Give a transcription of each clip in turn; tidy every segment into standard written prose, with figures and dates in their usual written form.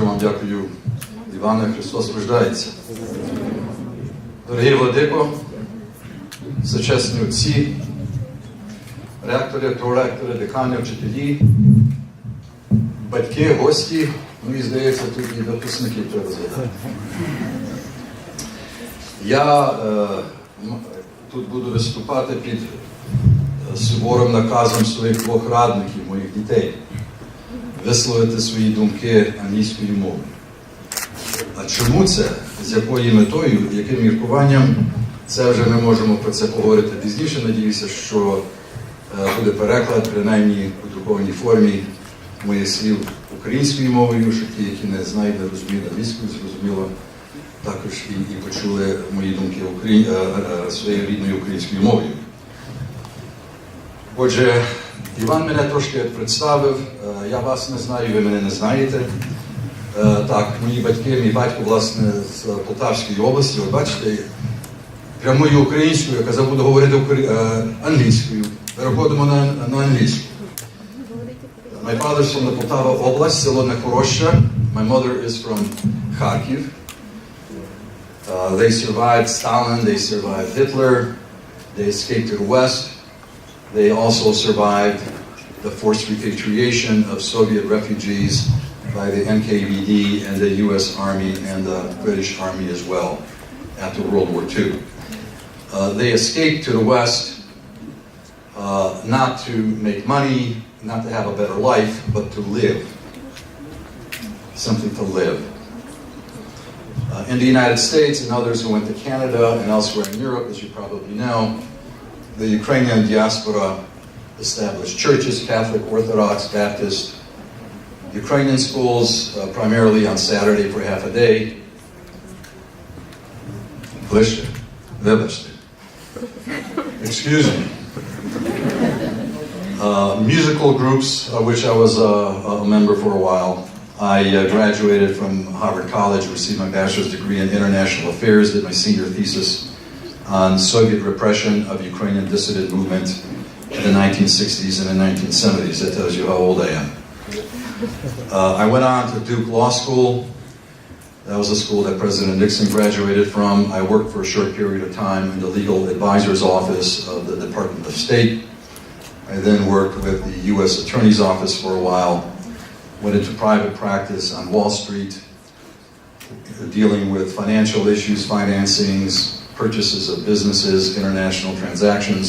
Дуже вам дякую, Іване, Христос рождається. Дорогі владико, сучасні отці, ректори, проректори, декани, вчителі, батьки, гості, ну і, здається, тут і випускників треба згадати. Я тут буду виступати під суворим наказом своїх двох радників, моїх дітей, висловити свої думки англійською мовою. А чому це? З якою метою, яким міркуванням? Це вже ми можемо про це поговорити пізніше. Надіюся, що буде переклад, принаймні у друкованій формі моїх слів українською мовою, що ті, які не знають, не розуміють англійською, зрозуміло, також і почули мої думки своєю рідною українською мовою. Отже, Іван мене трошки представив, я вас не знаю, ви мене не знаєте. Так, мої батьки, мій батько, власне, з Полтавської області, от бачите, прямою українською, я казав, буду говорити англійською. Переходимо на англійську. My father is from the Poltava область, село Нехороща. My mother is from Kharkiv. They survived Stalin, they survived Hitler, they escaped to the West. They also survived the forced repatriation of Soviet refugees by the NKVD and the US Army and the British Army as well after World War II. They escaped to the West not to make money, not to have a better life, but to live. Something to live. In the United States and others who went to Canada and elsewhere in Europe, as you probably know, the Ukrainian diaspora established churches, Catholic, Orthodox, Baptist, Ukrainian schools, primarily on Saturday for half a day. Excuse me. Musical groups, of which I was a member for a while. I graduated from Harvard College, received my bachelor's degree in international affairs, did my senior thesis on Soviet repression of Ukrainian dissident movement in the 1960s and the 1970s. That tells you how old I am. I went on to Duke Law School. That was a school that President Nixon graduated from. I worked for a short period of time in the legal advisor's office of the Department of State. I then worked with the U.S. Attorney's Office for a while. Went into private practice on Wall Street, dealing with financial issues, financings, purchases of businesses, international transactions.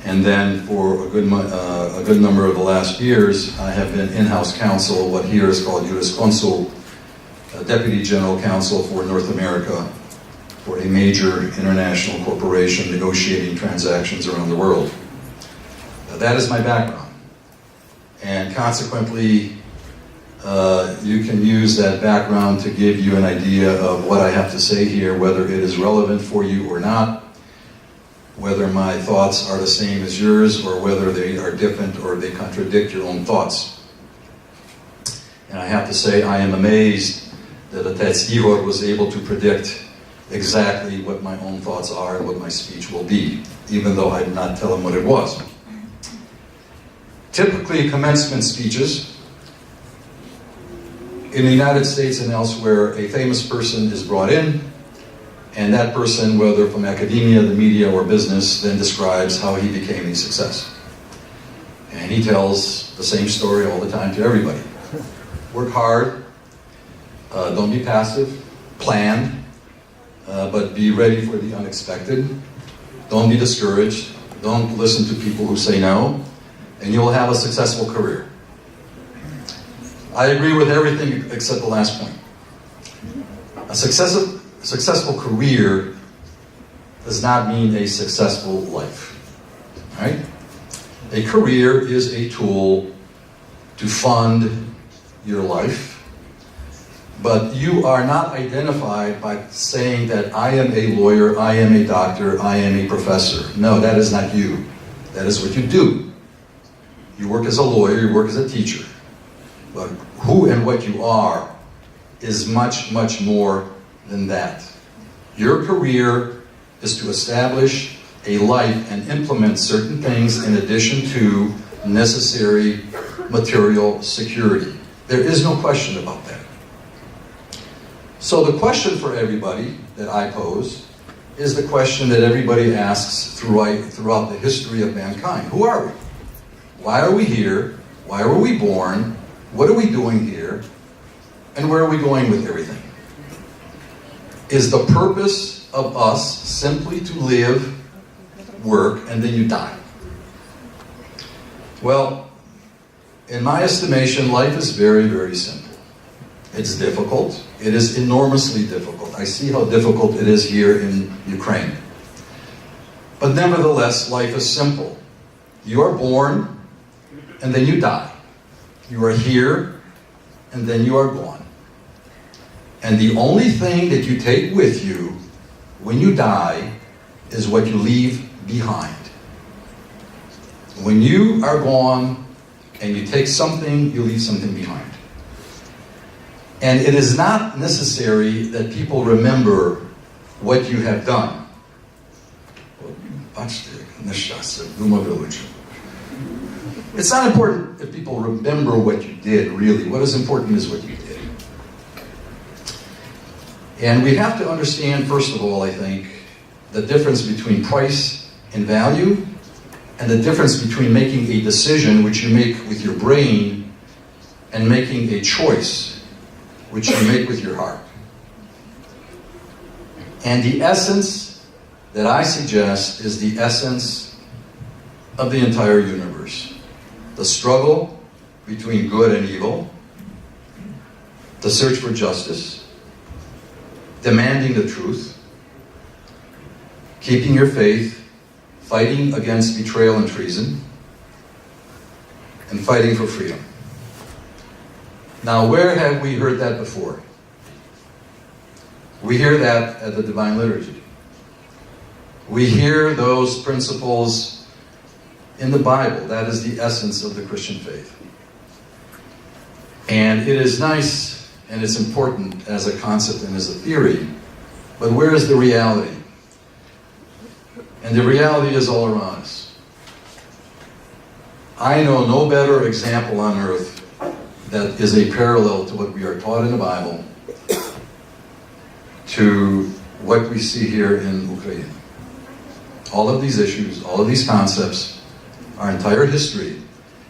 And then for a good number of the last years, I have been in-house counsel, what here is called jurisconsul, Deputy General Counsel for North America, for a major international corporation negotiating transactions around the world. That is my background. And consequently, you can use that background to give you an idea of what I have to say here, whether it is relevant for you or not, whether my thoughts are the same as yours, or whether they are different or they contradict your own thoughts. And I have to say, I am amazed that Otec Igor was able to predict exactly what my own thoughts are and what my speech will be, even though I did not tell him what it was. Typically, commencement speeches in the United States and elsewhere, a famous person is brought in, and that person, whether from academia, the media, or business, then describes how he became a success. And he tells the same story all the time to everybody. Work hard, don't be passive, plan, but be ready for the unexpected. Don't be discouraged, don't listen to people who say no, and you will have a successful career. I agree with everything except the last point. A successful career does not mean a successful life. Right? A career is a tool to fund your life, but you are not identified by saying that I am a lawyer, I am a doctor, I am a professor. No, that is not you. That is what you do. You work as a lawyer, you work as a teacher. But who and what you are is much, much more than that. Your career is to establish a life and implement certain things in addition to necessary material security. There is no question about that. So the question for everybody that I pose is the question that everybody asks throughout the history of mankind. Who are we? Why are we here? Why were we born? What are we doing here? And where are we going with everything? Is the purpose of us simply to live, work, and then you die? Well, in my estimation, life is very, very simple. It's difficult. It is enormously difficult. I see how difficult it is here in Ukraine. But nevertheless, life is simple. You are born, and then you die. You are here, and then you are gone. And the only thing that you take with you when you die is what you leave behind. When you are gone and you take something, you leave something behind. And it is not necessary that people remember what you have done. It's not important if people remember what you did, really. What is important is what you did. And we have to understand, first of all, I think, the difference between price and value, and the difference between making a decision, which you make with your brain, and making a choice, which you make with your heart. And the essence that I suggest is the essence of the entire universe. The struggle between good and evil, the search for justice, demanding the truth, keeping your faith, fighting against betrayal and treason, and fighting for freedom. Now, where have we heard that before? We hear that at the Divine Liturgy. We hear those principles in the Bible. That is the essence of the Christian faith. And it is nice and it's important as a concept and as a theory, but where is the reality? And the reality is all around us. I know no better example on earth that is a parallel to what we are taught in the Bible to what we see here in Ukraine. All of these issues, all of these concepts, our entire history,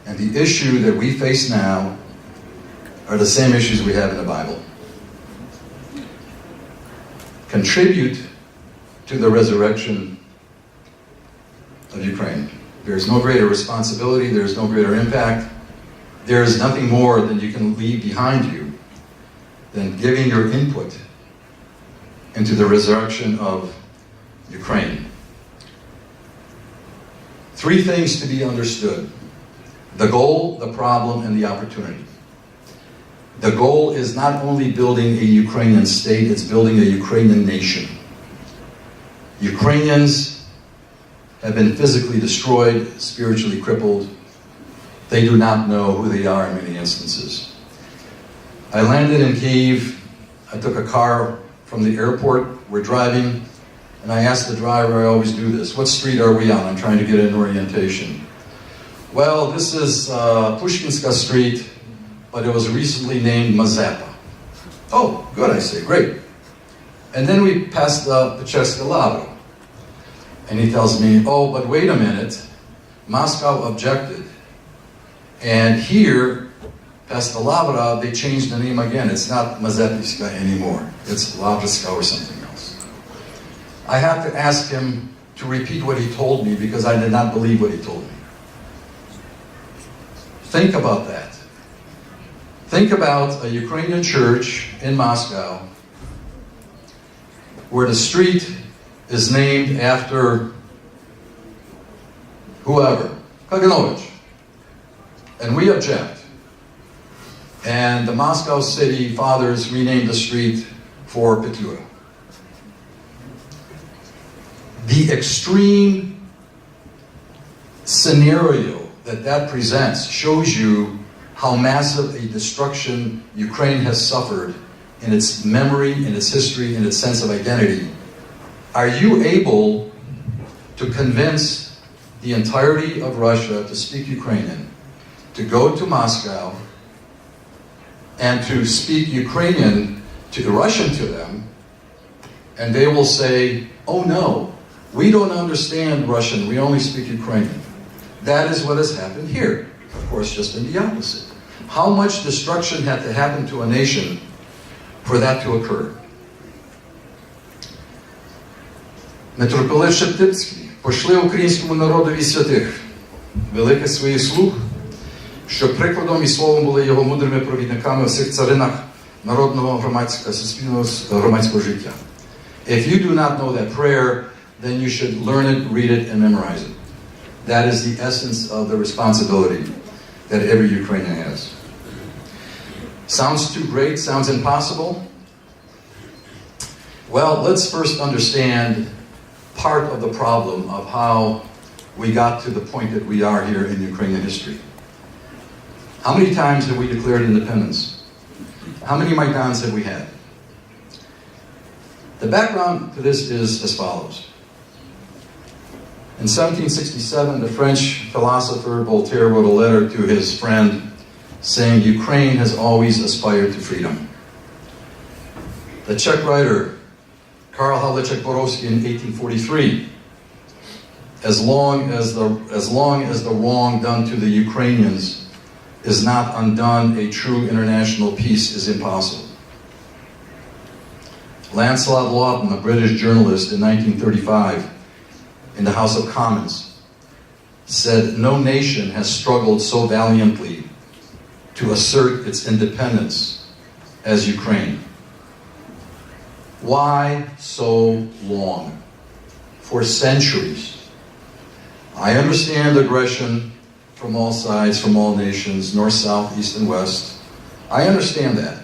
and the issue that we face now are the same issues we have in the Bible. Contribute to the resurrection of Ukraine. There is no greater responsibility, there is no greater impact, there is nothing more than you can leave behind you than giving your input into the resurrection of Ukraine. Three things to be understood: the goal, the problem, and the opportunity. The goal is not only building a Ukrainian state, it's building a Ukrainian nation. Ukrainians have been physically destroyed, spiritually crippled. They do not know who they are in many instances. I landed in Kyiv. I took a car from the airport. We're driving, and I asked the driver, I always do this, what street are we on? I'm trying to get an orientation. Well, this is Pushkinska Street, but it was recently named Mazeppa. Oh, good, I say, great. And then we passed the Pecheska Lavra. And he tells me, oh, but wait a minute, Moscow objected. And here, past the Lavra, they changed the name again. It's not Mazeppiska anymore. It's Lavriska or something else. I had to ask him to repeat what he told me because I did not believe what he told me. Think about that. Think about a Ukrainian church in Moscow where the street is named after whoever, Kaganovich, and we object. And the Moscow city fathers renamed the street for Petlura. The extreme scenario that presents shows you how massive a destruction Ukraine has suffered in its memory, in its history, in its sense of identity. Are you able to convince the entirety of Russia to speak Ukrainian, to go to Moscow and to speak Ukrainian to Russian to them, and they will say, oh no, we don't understand Russian, we only speak Ukrainian. That is what has happened here. Of course, just in the opposite. How much destruction had to happen to a nation for that to occur? Митрополит Шептицький: пошли українському народові святих, великих своїх слуг, щоб прикладом і словом були його мудрими провідниками в всіх царинах народного громадського, суспільного громадського життя. If you do not know that prayer, then you should learn it, read it, and memorize it. That is the essence of the responsibility that every Ukrainian has. Sounds too great? Sounds impossible? Well, let's first understand part of the problem of how we got to the point that we are here in Ukrainian history. How many times have we declared independence? How many Maidans have we had? The background to this is as follows. In 1767, the French philosopher Voltaire wrote a letter to his friend saying, Ukraine has always aspired to freedom. The Czech writer Karl Havlicek Borovsky in 1843, as long as the wrong done to the Ukrainians is not undone, a true international peace is impossible. Lancelot Lawton, a British journalist in 1935, in the House of Commons, said, no nation has struggled so valiantly to assert its independence as Ukraine. Why so long? For centuries. I understand aggression from all sides, from all nations, north, south, east, and west. I understand that.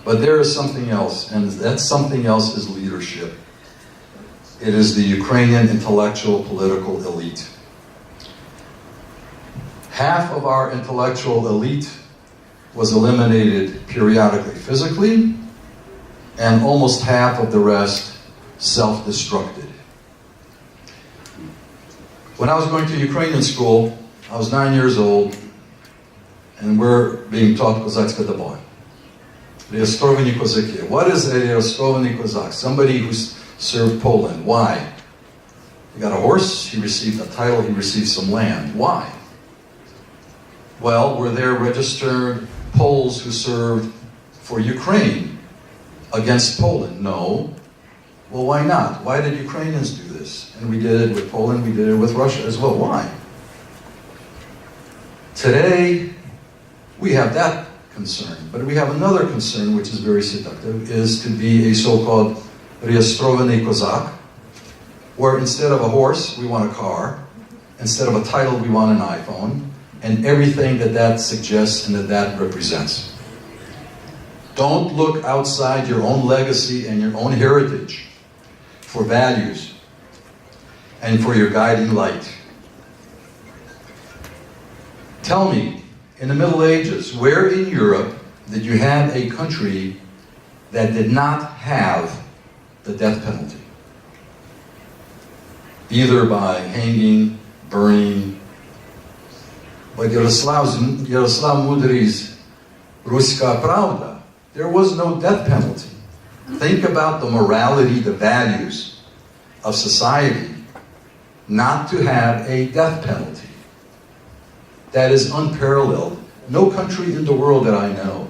But there is something else, and that something else is leadership. It is the Ukrainian intellectual political elite. Half of our intellectual elite was eliminated periodically physically, and almost half of the rest self-destructed. When I was going to Ukrainian school, I was 9 years old, and we're being taught Kozakska Dabor. Rejestrovaní Kozaki. What is a rejestrovaní Kozak? Somebody who served Poland. Why? He got a horse, he received a title, he received some land. Why? Well, were there registered Poles who served for Ukraine against Poland? No. Well, why not? Why did Ukrainians do this? And we did it with Poland, we did it with Russia as well. Why? Today, we have that concern, but we have another concern which is very seductive, is to be a so-called rejestrovaný Kozak, where instead of a horse, we want a car, instead of a title, we want an iPhone, and everything that that suggests and that that represents. Don't look outside your own legacy and your own heritage for values and for your guiding light. Tell me, in the Middle Ages, where in Europe did you have a country that did not have the death penalty? Either by hanging, burning. But Yaroslav Mudry's Ruska Pravda, there was no death penalty. Think about the morality, the values of society not to have a death penalty. That is unparalleled. No country in the world that I know,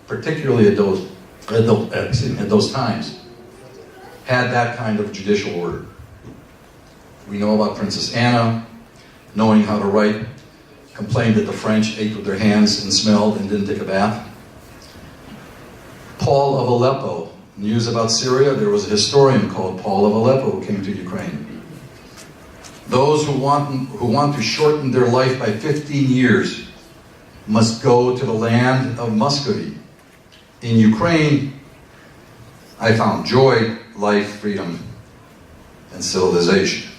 particularly at those times, had that kind of judicial order. We know about Princess Anna, knowing how to write, complained that the French ate with their hands and smelled and didn't take a bath. Paul of Aleppo, news about Syria, there was a historian called Paul of Aleppo who came to Ukraine. Those who want to shorten their life by 15 years must go to the land of Muscovy. In Ukraine, I found joy, life, freedom, and civilization.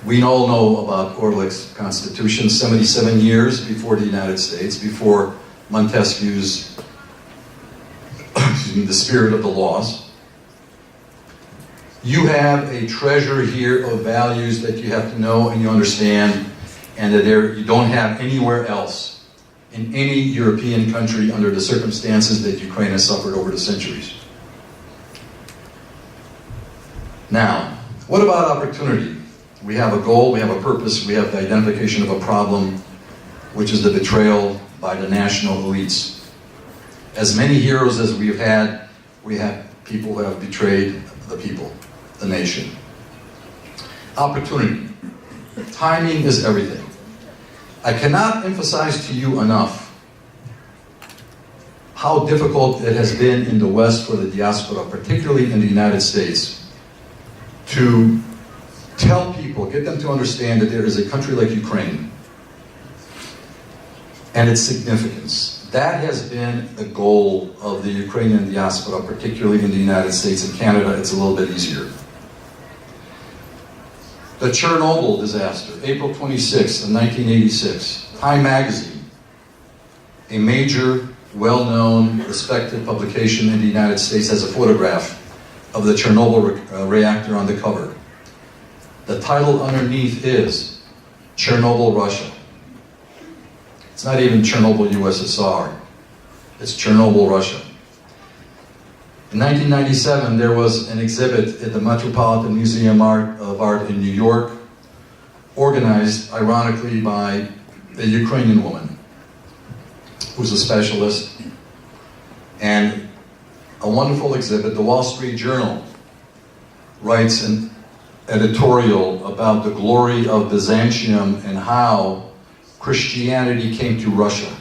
We all know about Orlik's constitution, 77 years before the United States, before Montesquieu's, the spirit of the laws. You have a treasure here of values that you have to know and you understand, and that you don't have anywhere else in any European country under the circumstances that Ukraine has suffered over the centuries. Now, what about opportunity? We have a goal, we have a purpose, we have the identification of a problem, which is the betrayal by the national elites. As many heroes as we have people who have betrayed the people, the nation. Opportunity. Timing is everything. I cannot emphasize to you enough how difficult it has been in the West for the diaspora, particularly in the United States, to tell people, get them to understand that there is a country like Ukraine and its significance. That has been the goal of the Ukrainian diaspora, particularly in the United States and Canada. It's a little bit easier. The Chernobyl disaster, April 26th of 1986. Time magazine, a major, well-known, respected publication in the United States, has a photograph of the Chernobyl reactor on the cover. The title underneath is Chernobyl, Russia. It's not even Chernobyl, USSR. It's Chernobyl, Russia. In 1997, there was an exhibit at the Metropolitan Museum of Art in New York, organized, ironically, by a Ukrainian woman who's a specialist, and a wonderful exhibit. The Wall Street Journal writes an editorial about the glory of Byzantium and how Christianity came to Russia.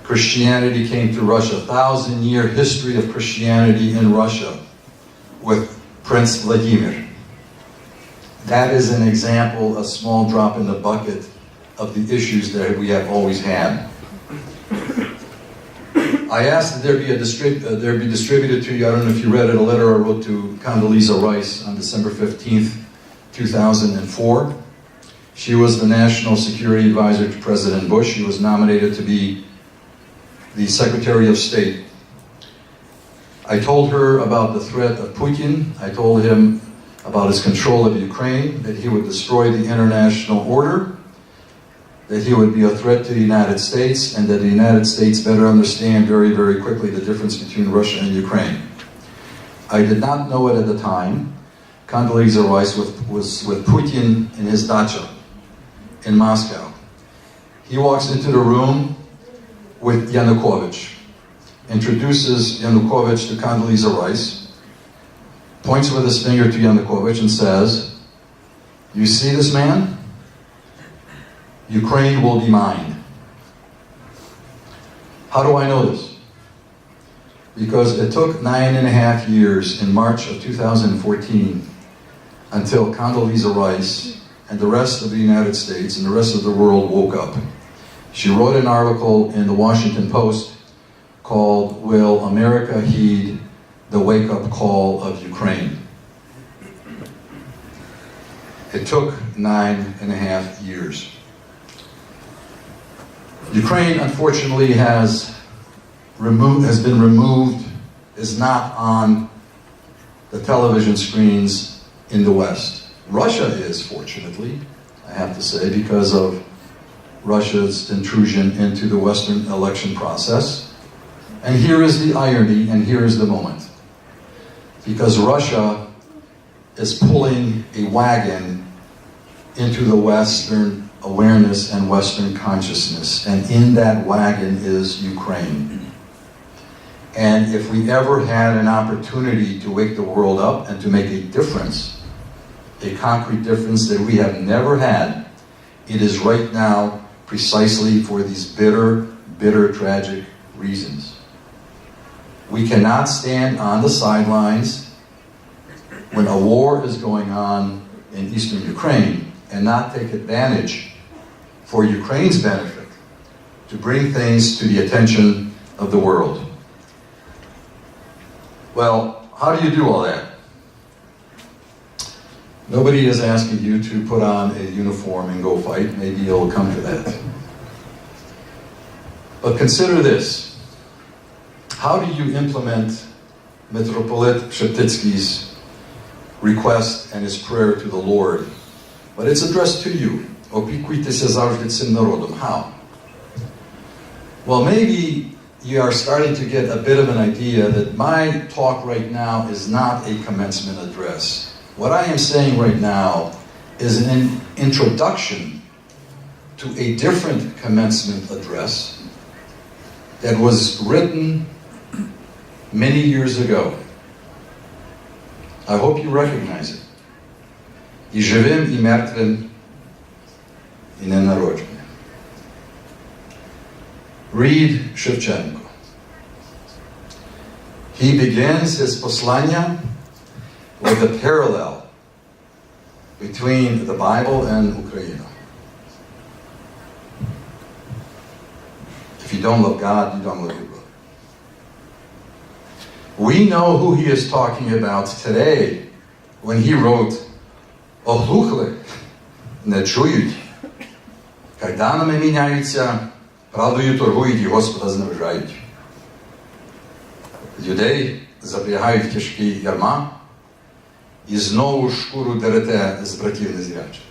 Christianity came to Russia. 1,000-year history of Christianity in Russia with Prince Vladimir. That is an example, a small drop in the bucket of the issues that we have always had. I asked that there be distributed to you, I don't know if you read it, a letter I wrote to Condoleezza Rice on December 15th, 2004. She was the National Security Advisor to President Bush. She was nominated to be the Secretary of State. I told her about the threat of Putin. I told him about his control of Ukraine, that he would destroy the international order, that he would be a threat to the United States, and that the United States better understand very, very quickly the difference between Russia and Ukraine. I did not know it at the time. Condoleezza Rice was with Putin in his dacha in Moscow. He walks into the room with Yanukovych, introduces Yanukovych to Condoleezza Rice, points with his finger to Yanukovych and says, "You see this man? Ukraine will be mine." How do I know this? Because it took 9.5 years in March of 2014 until Condoleezza Rice and the rest of the United States and the rest of the world woke up. She wrote an article in the Washington Post called, "Will America Heed the Wake-Up Call of Ukraine?" It took 9.5 years. Ukraine, unfortunately, has been removed, is not on the television screens in the West. Russia is, fortunately, I have to say, because of Russia's intrusion into the Western election process. And here is the irony, and here is the moment. Because Russia is pulling a wagon into the Western awareness and Western consciousness, and in that wagon is Ukraine. And if we ever had an opportunity to wake the world up and to make a difference, a concrete difference that we have never had, it is right now, precisely for these bitter, bitter, tragic reasons. We cannot stand on the sidelines when a war is going on in eastern Ukraine and not take advantage for Ukraine's benefit to bring things to the attention of the world. Well, how do you do all that? Nobody is asking you to put on a uniform and go fight. Maybe it'll come to that. But consider this. How do you implement Metropolitan Szeptycki's request and his prayer to the Lord? But it's addressed to you. Опікуйтеся завжди цим народом. How? Well, maybe you are starting to get a bit of an idea that my talk right now is not a commencement address. What I am saying right now is an introduction to a different commencement address that was written many years ago. I hope you recognize it. І живим, і мертвим, і ненародженим. Read Shevchenko. He begins his послання with a parallel between the Bible and Ukraine. If you don't love God, you don't love your brother. We know who he is talking about today when he wrote, "Оглухли, не чують, кайданами міняються, правдою торгують і Господа зневажають. Людей запрягають тяжкі ярма, і знову шкуру дерете з братів незрячих."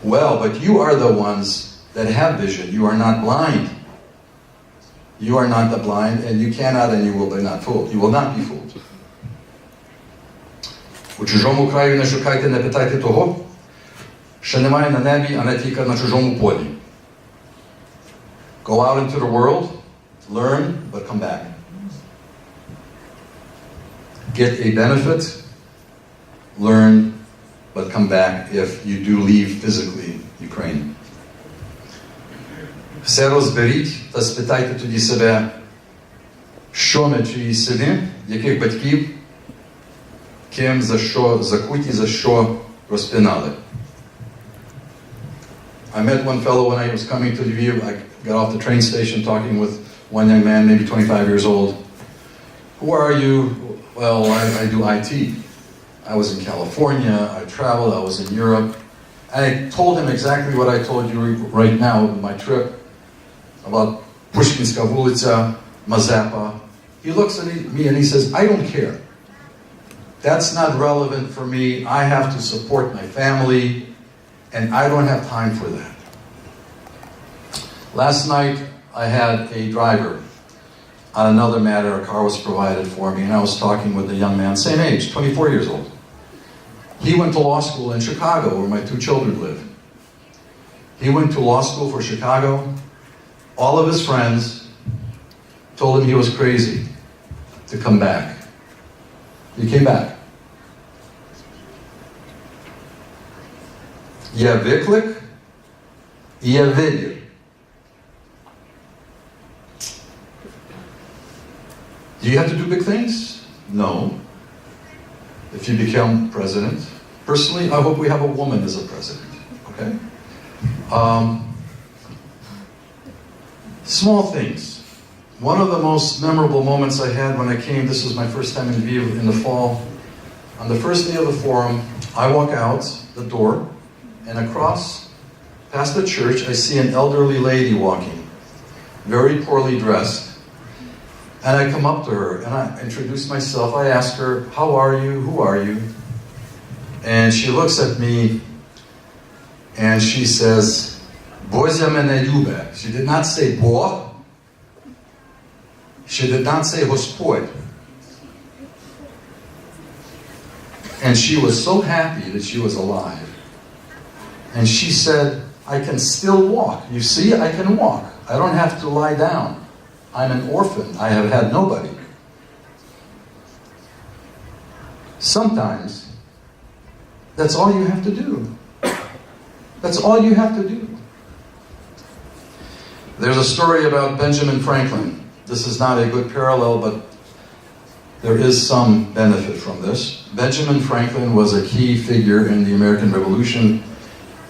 Well, but you are the ones that have vision. You are not blind. You are not the blind, and you cannot and you will be not fooled. You will not be fooled. У чужому краю не шукайте, не питайте того, що немає на небі, а не тільки на чужому полі. Go out into the world, learn, but come back. Get a benefit, learn, but come back if you do leave physically Ukraine. Все розберіть та спитайте тоді себе, що ми, чиї сини, яких батьків, ким, за що закуті, за що розпинали. I met one fellow when I was coming to Lviv. I got off the train station talking with one young man, maybe 25 years old. Who are you? Well, I do IT. I was in California, I traveled, I was in Europe. And I told him exactly what I told you right now in my trip about Pushkinska Vulitsa, Mazeppa. He looks at me and he says, I don't care. That's not relevant for me. I have to support my family, and I don't have time for that. Last night, I had a driver. On another matter, a car was provided for me, and I was talking with a young man, same age, 24 years old. He went to law school in Chicago, where my two children live. He went to law school for Chicago. All of his friends told him he was crazy to come back. He came back. Є виклик, і є вибір. Do you have to do big things? No. If you become president, personally, I hope we have a woman as a president. Okay? Small things. One of the most memorable moments I had when I came, this was my first time in Lviv in the fall. On the first day of the forum, I walk out the door, and across, past the church, I see an elderly lady walking, very poorly dressed. And I come up to her, and I introduce myself. I ask her, how are you? Who are you? And she looks at me, and she says, Бозя мене любе. She did not say Бог. She did not say Господь. And she was so happy that she was alive. And she said, I can still walk. You see, I can walk. I don't have to lie down. I'm an orphan. I have had nobody. Sometimes, that's all you have to do. That's all you have to do. There's a story about Benjamin Franklin. This is not a good parallel, but there is some benefit from this. Benjamin Franklin was a key figure in the American Revolution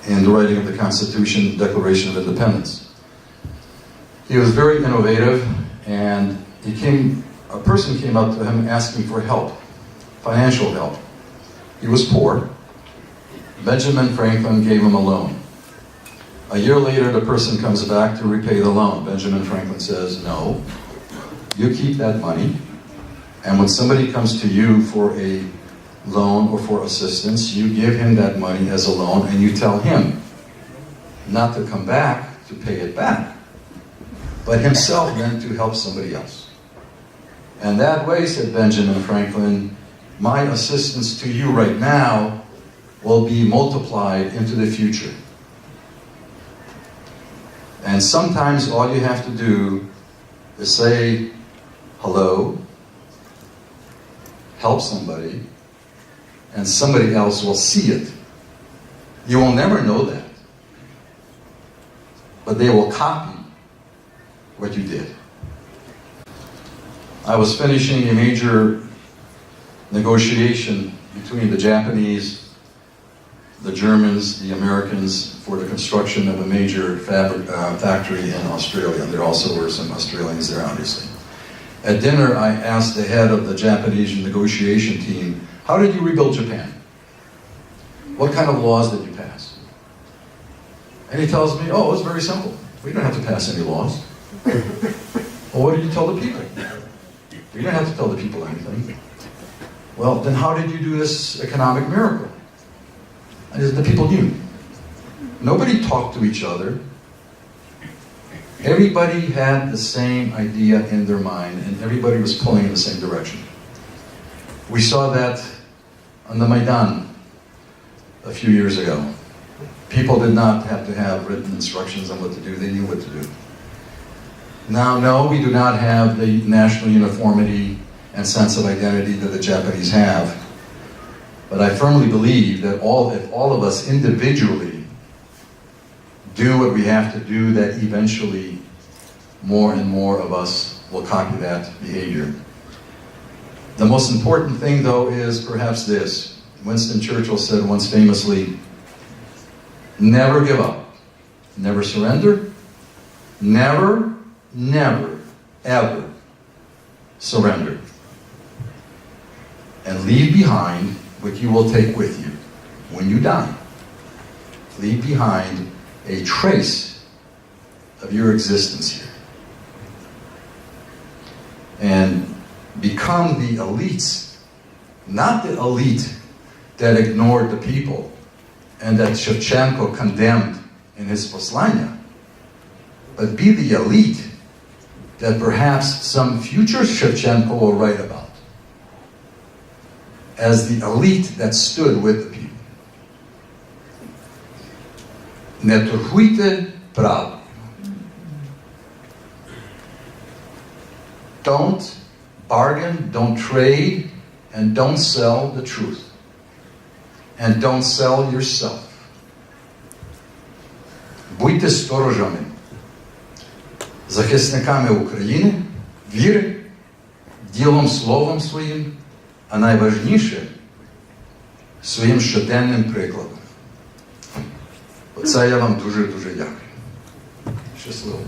and the writing of the Constitution, Declaration of Independence. He was very innovative, and a person came up to him asking for help, financial help. He was poor. Benjamin Franklin gave him a loan. A year later, the person comes back to repay the loan. Benjamin Franklin says, no, you keep that money, and when somebody comes to you for a loan or for assistance, you give him that money as a loan, and you tell him not to come back to pay it back. but himself meant to help somebody else. And that way, said Benjamin Franklin, my assistance to you right now will be multiplied into the future. And sometimes all you have to do is say hello, help somebody, and somebody else will see it. You will never know that, but they will copy what you did. I was finishing a major negotiation between the Japanese, the Germans, the Americans for the construction of a major factory in Australia. There also were some Australians there, obviously. At dinner, I asked the head of the Japanese negotiation team, how did you rebuild Japan? What kind of laws did you pass? And he tells me, oh, it's very simple. We don't have to pass any laws. Well, what did you tell the people? You don't have to tell the people anything. Well, then how did you do this economic miracle? And the people knew. Nobody talked to each other. Everybody had the same idea in their mind, and everybody was pulling in the same direction. We saw that on the Maidan a few years ago. People did not have to have written instructions on what to do. They knew what to do. Now, no, we do not have the national uniformity and sense of identity that the Japanese have. But I firmly believe that if all of us individually do what we have to do, that eventually more and more of us will copy that behavior. The most important thing, though, is perhaps this. Winston Churchill said once famously, never give up, never surrender, never, ever surrender. And leave behind what you will take with you when you die. Leave behind a trace of your existence here. And become the elites, not the elite that ignored the people and that Shevchenko condemned in his Poslania, but be the elite that perhaps some future Shevchenko will write about as the elite that stood with the people. Не торгуйте правдою. Don't bargain, don't trade, and don't sell the truth. And don't sell yourself. Будьте сторожами, захисниками України, віри, ділом, словом своїм, а найважніше – своїм щоденним прикладом. Оце я вам дуже-дуже дякую. Щасливо.